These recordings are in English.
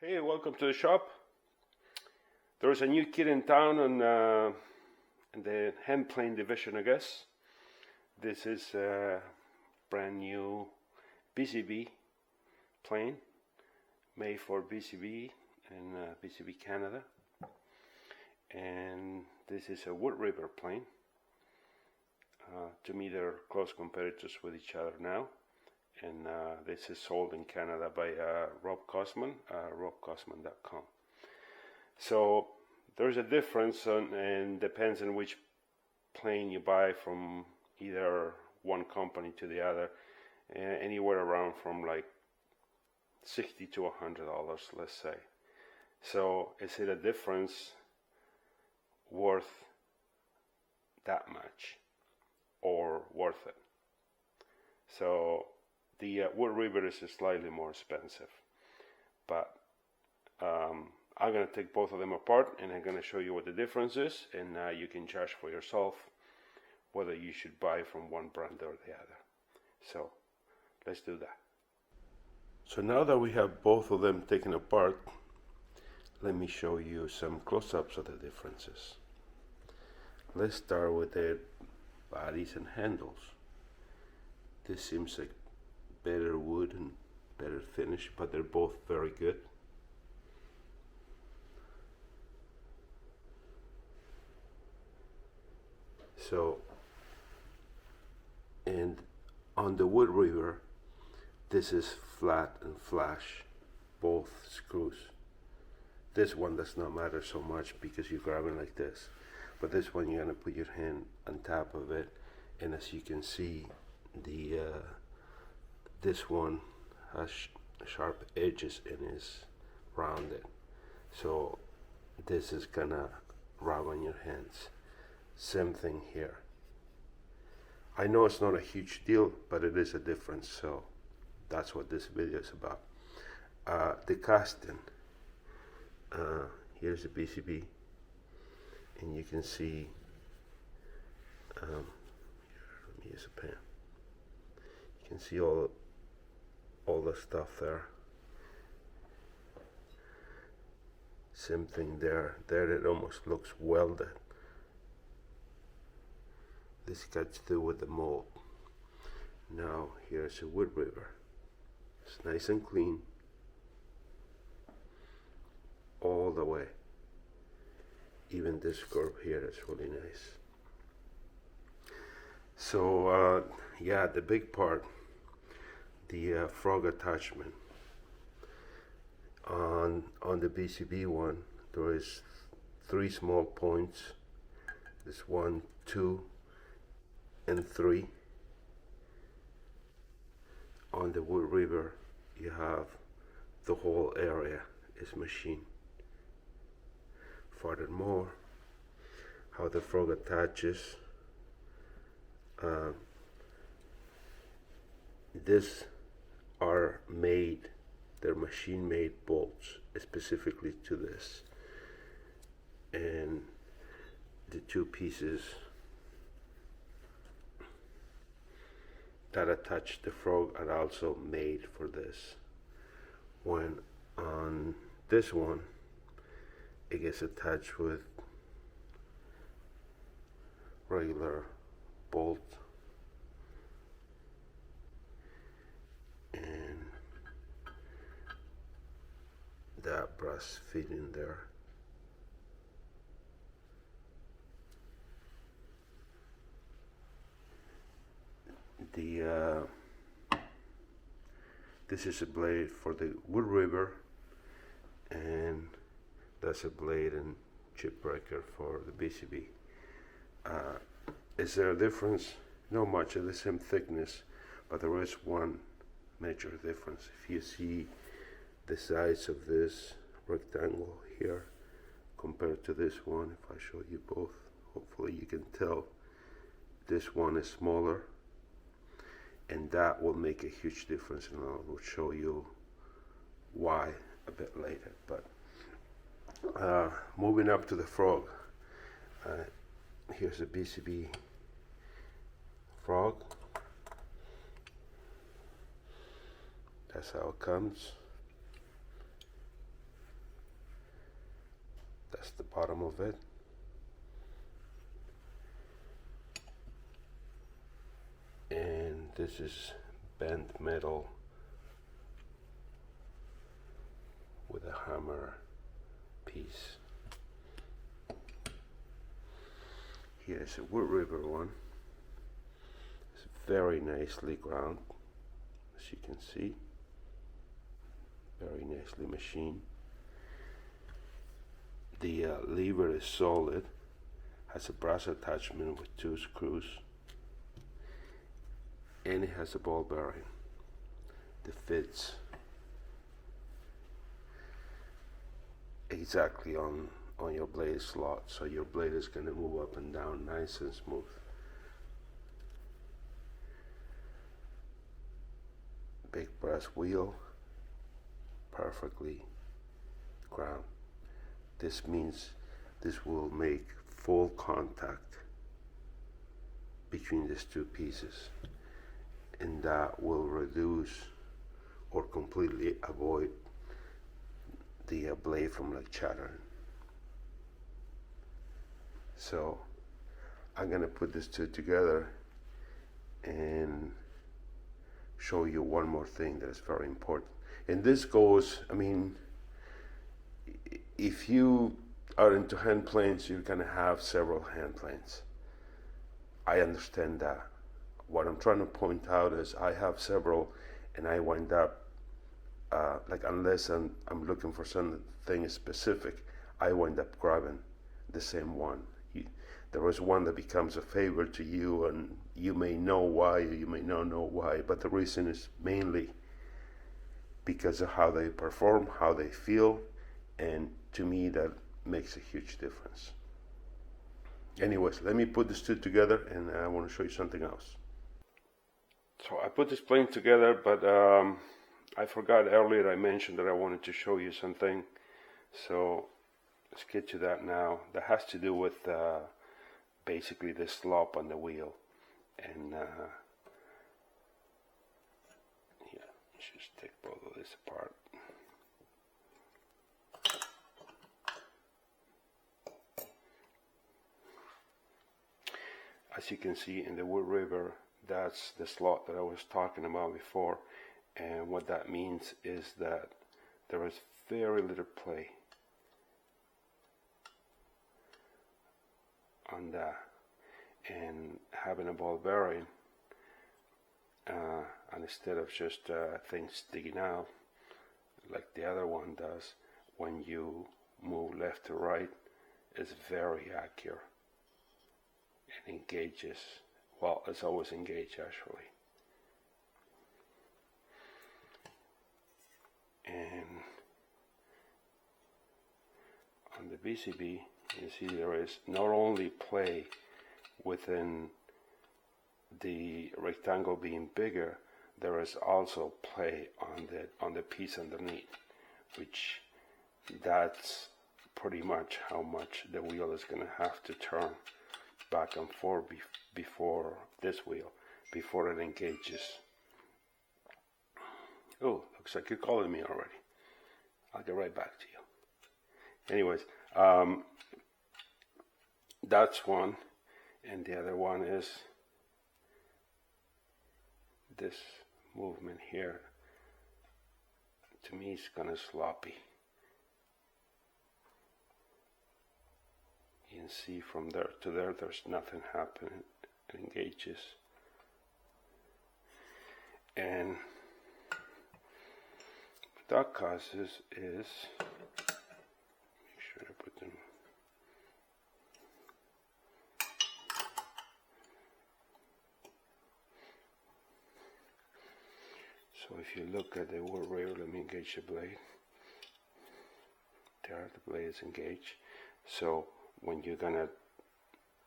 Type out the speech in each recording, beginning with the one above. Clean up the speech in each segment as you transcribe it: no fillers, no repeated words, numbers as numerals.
Hey, welcome to the shop. There's a new kid in town on in the hand plane division, I guess. This is a brand new Busybee plane made for Busybee in Busybee, Canada. And this is a Woodriver plane. To me, they're close competitors with each other now. And this is sold in Canada by Rob Cosman, robcosman.com. So there's a difference and depends on which plane you buy from either one company to the other, anywhere around from like $60 to $100, let's say. So is it a difference worth that much or worth it? So the Woodriver is slightly more expensive, but I'm going to take both of them apart and I'm going to show you what the difference is, and you can judge for yourself whether you should buy from one brand or the other. So let's do that. So now that we have both of them taken apart, let me show you some close-ups of the differences. Let's start with the bodies and handles. This seems like better wood and better finish, but they're both very good. So, and on the Woodriver, this is flat and flash, both screws. This one does not matter so much because you're grabbing like this, but this one you're gonna put your hand on top of it, and as you can see, the this one has sharp edges and is rounded, so this is gonna rub on your hands. Same thing here. I know it's not a huge deal, but it is a difference, so that's what this video is about. The casting, here's a Busybee, and you can see, let me use a pen. You can see all the stuff there. Same thing there. There it almost looks welded. This got to do with the mold. Now here's a Woodriver. It's nice and clean all the way. Even this curve here is really nice. So yeah, the big part, the frog attachment. On the Busybee one, there is 3 small points. This 1, 2, and 3. On the Woodriver, you have the whole area is machined. Furthermore, how the frog attaches. These are made, they're machine-made bolts specifically to this, and the 2 pieces that attach the frog are also made for this. When on this one, it gets attached with regular bolt, and that brass fit in there. This is a blade for the Woodriver, and that's a blade and chip breaker for the Busybee. Is there a difference? Not much, of the same thickness, but there is one major difference. If you see the size of this rectangle here compared to this one, if I show you both, hopefully you can tell this one is smaller, and that will make a huge difference, and I will show you why a bit later. But moving up to the frog, here's a Busybee frog. That's how it comes. That's the bottom of it. And this is bent metal with a hammer piece. Here is a Woodriver one. It's very nicely ground, as you can see. Very nicely machined. The lever is solid, has a brass attachment with 2 screws, and it has a ball bearing that fits exactly on your blade slot, so your blade is going to move up and down nice and smooth. Big brass wheel, perfectly ground. This means this will make full contact between these 2 pieces, and that will reduce or completely avoid the blade from like chattering. So I'm gonna put these 2 together and show you one more thing that is very important. And this goes, I mean, if you are into hand planes, you're gonna have several hand planes. I understand that. What I'm trying to point out is I have several, and I wind up like, unless I'm looking for something specific, I wind up grabbing the same one. There is one that becomes a favorite to you, and you may know why, or you may not know why, but the reason is mainly because of how they perform, how they feel, and to me that makes a huge difference. Anyways, let me put these 2 together, and I want to show you something else. So I put this plane together, but I forgot earlier, I mentioned that I wanted to show you something. So let's get to that now. That has to do with basically the slop on the wheel. And yeah, let's just take both of this apart. As you can see in the Woodriver, that's the slot that I was talking about before, and what that means is that there is very little play on that, and having a ball bearing, and instead of just things sticking out like the other one does, when you move left to right, it's very accurate and engages. Well, it's always engaged actually. And on the Busybee, you see there is not only play within the rectangle being bigger, there is also play on the piece underneath, which that's pretty much how much the wheel is going to have to turn back and forth before this wheel, before it engages. Oh, looks like you're calling me already. I'll get right back to you. Anyways, that's one, and the other one is this movement here. To me, it's kind of sloppy. You can see from there to there, there's nothing happening. It engages. And what that causes is, make sure I put them. So if you look at the Woodriver, let me engage the blade. There, the blade is engaged. So when you're gonna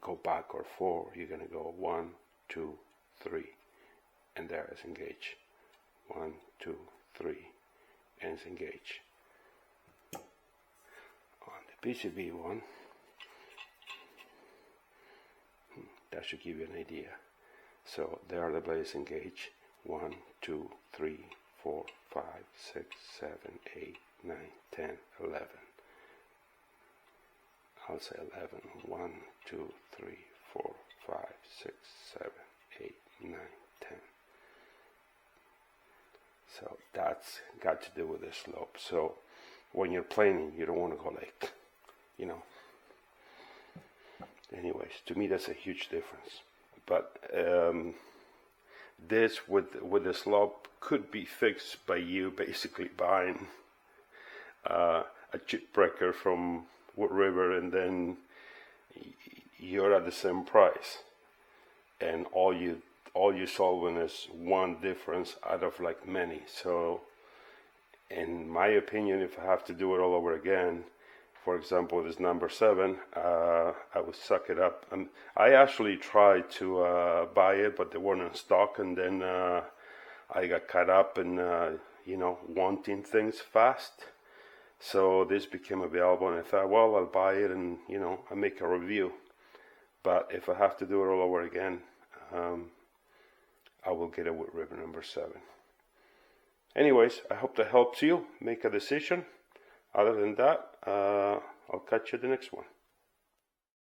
go back or forward, you're gonna go 1, 2, 3, and there is engaged. 1, 2, 3, and it's engaged. On the Busybee one, that should give you an idea. So there the blades engaged. 1, 2, 3, 4, 5, 6, 7, 8, 9, 10, 11. I'll say 11. 1, 2, 3, 4, 5, 6, 7, 8, 9, 10. So that's got to do with the slope. So when you're planing, you don't want to go like, you know. Anyways, to me that's a huge difference. But this with the slope could be fixed by you basically buying a chip breaker from Woodriver, and then you're at the same price, and all you're solving is one difference out of like many. So in my opinion, if I have to do it all over again, for example, this number 7, I would suck it up. And I actually tried to buy it, but they weren't in stock, and then I got caught up in wanting things fast. So this became available, and I thought, well, I'll buy it and I make a review. But if I have to do it all over again, I will get a Woodriver number 7. Anyways, I hope that helps you make a decision. Other than that, I'll catch you the next one.